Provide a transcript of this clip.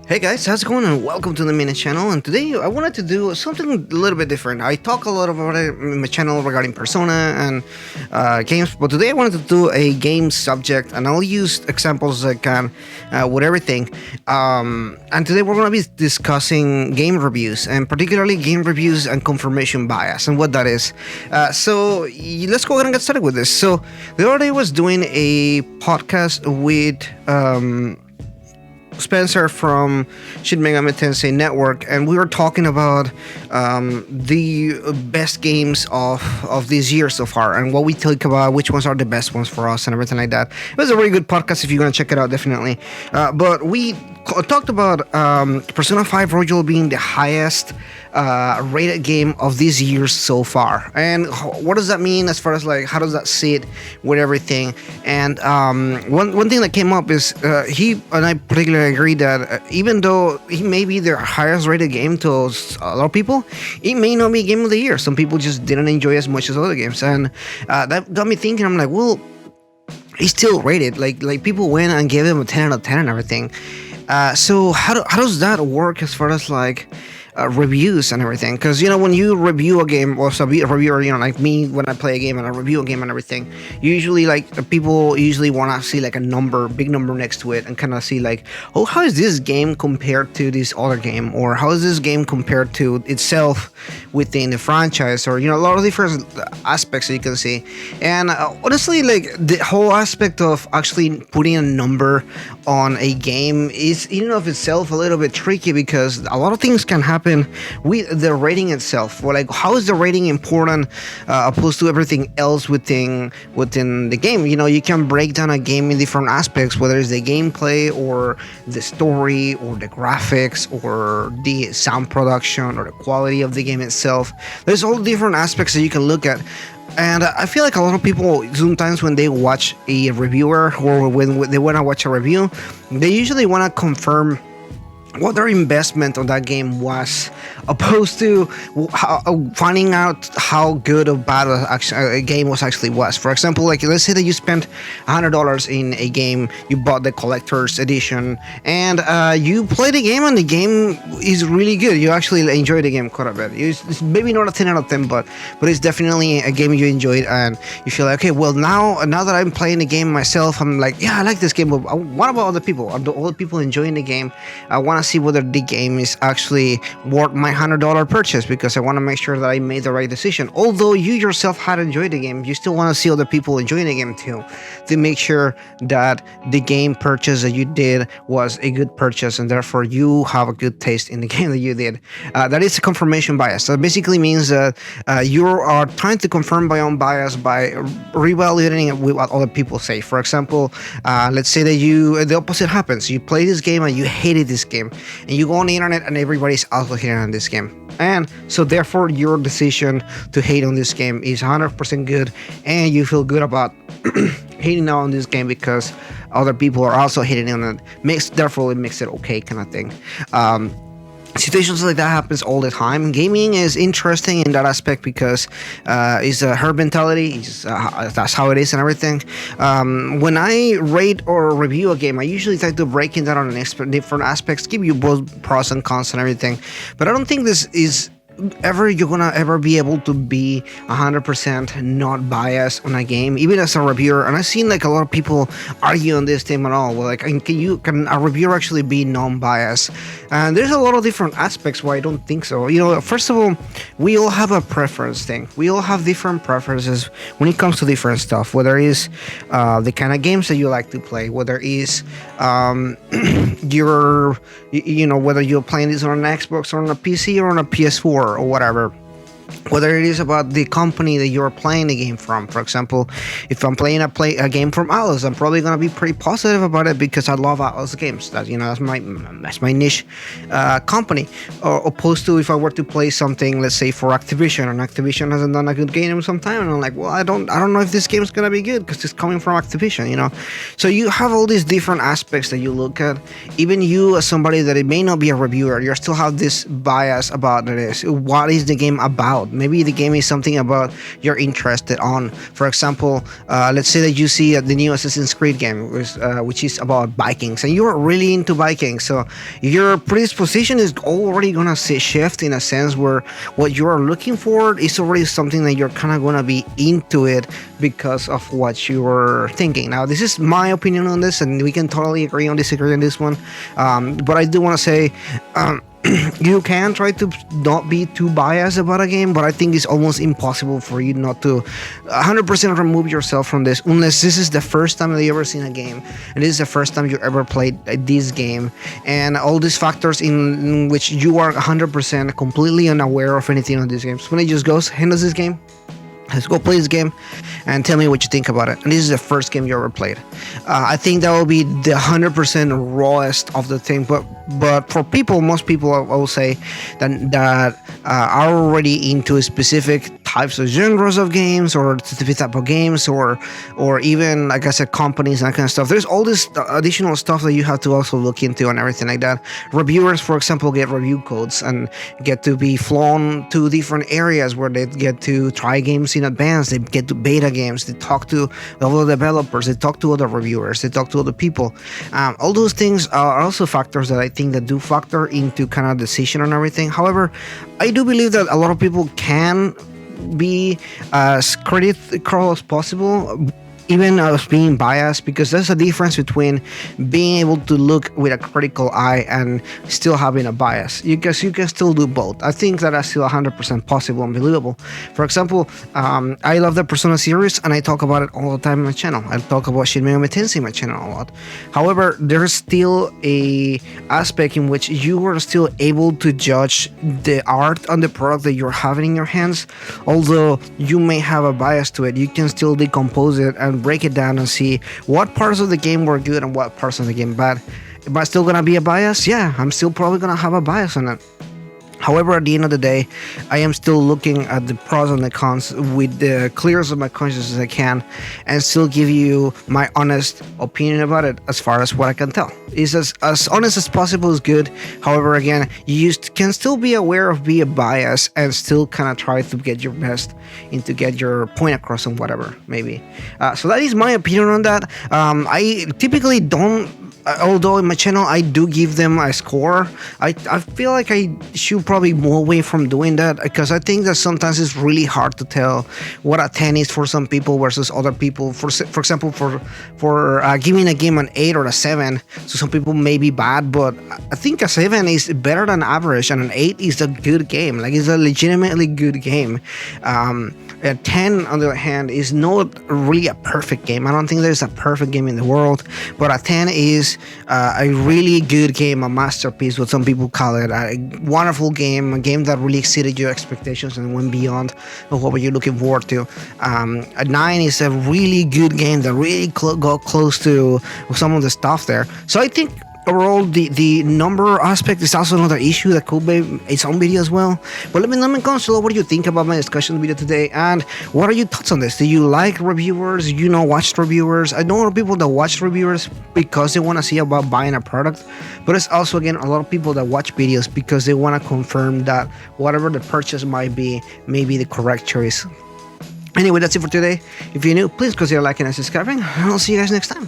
Hey guys, how's it going? And welcome to the Minute Channel. And today I wanted to do something a little bit different. I talk a lot about it in my channel regarding Persona and games, but today I wanted to do a game subject, and I'll use examples I can with everything. And today we're going to be discussing game reviews, and particularly game reviews and confirmation bias, and what that is. Let's go ahead and get started with this. So the other day I was doing a podcast with Spencer from Shin Megami Tensei Network, and we were talking about the best games of this year so far, and what we think about which ones are the best ones for us and everything like that. It was a really good podcast. If you're gonna check it out, definitely. But we talked about Persona 5 Royal being the highest rated game of this year so far, and what does that mean as far as like how does that sit with everything. And one thing that came up is he and I particularly agree that even though he may be the highest rated game to a lot of people, it may not be game of the year. Some people just didn't enjoy as much as other games, and that got me thinking. I'm like, well, he's still rated. Like people went and gave him a 10 out of 10 and everything. So how does that work as far as like reviews and everything? Because when you review a game, or a reviewer, like me, when I play a game and I review a game and everything, usually like people usually want to see like a number, big number next to it, and kind of see like, oh, how is this game compared to this other game, or how is this game compared to itself within the franchise, or a lot of different aspects that you can see. And honestly, like the whole aspect of actually putting a number on a game is in and of itself a little bit tricky, because a lot of things can happen with the rating itself. Well, like how is the rating important opposed to everything else within the game? You can break down a game in different aspects, whether it's the gameplay or the story or the graphics or the sound production or the quality of the game itself. There's all different aspects that you can look at. And I feel like a lot of people sometimes when they watch a reviewer, or when they want to watch a review, they usually want to confirm what their investment on that game was, opposed to finding out how good or bad a game was. For example, like let's say that you spent $100 in a game, you bought the collector's edition, and you play the game, and the game is really good. You actually enjoy the game quite a bit. It's maybe not a 10 out of 10, but it's definitely a game you enjoyed, and you feel like, okay, well now that I'm playing the game myself, I'm like, yeah, I like this game, but what about other people? Are the other people enjoying the game? I want to see whether the game is actually worth my $100 purchase, because I want to make sure that I made the right decision. Although you yourself had enjoyed the game, you still want to see other people enjoying the game too, to make sure that the game purchase that you did was a good purchase, and therefore you have a good taste in the game that you did. That is a confirmation bias. That basically means that you are trying to confirm my own bias by reevaluating it with what other people say. For example, let's say that the opposite happens. You play this game and you hated this game, and you go on the internet and everybody's also hating on this game, and so therefore your decision to hate on this game is 100% good, and you feel good about hating on this game because other people are also hating on it. Therefore it makes it okay, kind of thing. Situations like that happens all the time. Gaming is interesting in that aspect because it's a herd mentality. That's how it is and everything. When I rate or review a game, I usually try to break it down on different aspects, give you both pros and cons and everything. But I don't think this is you're gonna ever be able to be 100% not biased on a game, even as a reviewer. And I've seen like a lot of people argue on this thing at all. Well, like, can a reviewer actually be non-biased? And there's a lot of different aspects why I don't think so. First of all, we all have a preference thing. We all have different preferences when it comes to different stuff, whether it's the kind of games that you like to play, whether it's whether you're playing this on an Xbox or on a PC or on a PS4 or whatever. Whether it is about the company that you're playing the game from. For example, if I'm playing a game from Atlus, I'm probably gonna be pretty positive about it because I love Atlus games. That's my niche company. Or opposed to if I were to play something, let's say for Activision, and Activision hasn't done a good game in some time, and I'm like, well, I don't know if this game is gonna be good because it's coming from Activision. So you have all these different aspects that you look at. Even you, as somebody that it may not be a reviewer, you still have this bias about this. What is the game about? out. Maybe the game is something about you're interested on. For example, let's say that you see the new Assassin's Creed game, which is about Vikings, and you're really into Vikings. So your predisposition is already gonna shift in a sense where what you are looking for is already something that you're kind of gonna be into it because of what you were thinking. Now, this is my opinion on this, and we can totally agree or disagree on this one. But I do want to say. You can try to not be too biased about a game, but I think it's almost impossible for you not to 100% remove yourself from this unless this is the first time that you ever seen a game and this is the first time you ever played this game, and all these factors in which you are 100% completely unaware of anything on this game. So when it just goes, handles this game, let's go play this game and tell me what you think about it. And this is the first game you ever played. I think that will be the 100% rawest of the thing. But for people, most people, I will say that are already into specific types of genres of games or specific type of games or even, like I said, companies and that kind of stuff. There's all this additional stuff that you have to also look into and everything like that. Reviewers, for example, get review codes and get to be flown to different areas where they get to try games in advance. They get to beta games. They talk to other developers. They talk to other reviewers. They talk to other people. All those things are also factors that I think that do factor into kind of decision and everything. However, I do believe that a lot of people can be as critical as possible, even as being biased, because there's a difference between being able to look with a critical eye and still having a bias. You can still do both. I think that that's still 100% possible and believable. For example, I love the Persona series and I talk about it all the time on my channel. I talk about Shin Megami Tensei in my channel a lot. However, there's still a aspect in which you are still able to judge the art on the product that you're having in your hands. Although you may have a bias to it, you can still decompose it and break it down and see what parts of the game were good and what parts of the game bad. Am I still gonna be a bias? Yeah, I'm still probably gonna have a bias on it. However, at the end of the day, I am still looking at the pros and the cons with the clearest of my conscience as I can, and still give you my honest opinion about it as far as what I can tell. Is as honest as possible is good. However, again, you can still be aware of being a bias and still kind of try to get your best and to get your point across on whatever, maybe. So that is my opinion on that. I typically don't. Although in my channel I do give them a score, I feel like I should probably move away from doing that, because I think that sometimes it's really hard to tell what a 10 is for some people versus other people. For example, for giving a game an 8 or a 7, so some people may be bad, but I think a 7 is better than average, and an 8 is a good game. Like, it's a legitimately good game. A 10, on the other hand, is not really a perfect game. I don't think there's a perfect game in the world, but a 10 is a really good game, a masterpiece, what some people call it, a wonderful game, a game that really exceeded your expectations and went beyond what were you looking forward to. A 9 is a really good game that really got close to some of the stuff there. So I think overall, the number aspect is also another issue that could be its own video as well. But let me know in the comments below what do you think about my discussion video today, and what are your thoughts on this? Do you like reviewers? You know, watch reviewers? I know a lot of people that watch reviewers because they want to see about buying a product, but it's also, again, a lot of people that watch videos because they want to confirm that whatever the purchase might be may be the correct choice. Anyway, that's it for today. If you're new, please consider liking and subscribing, and I'll see you guys next time.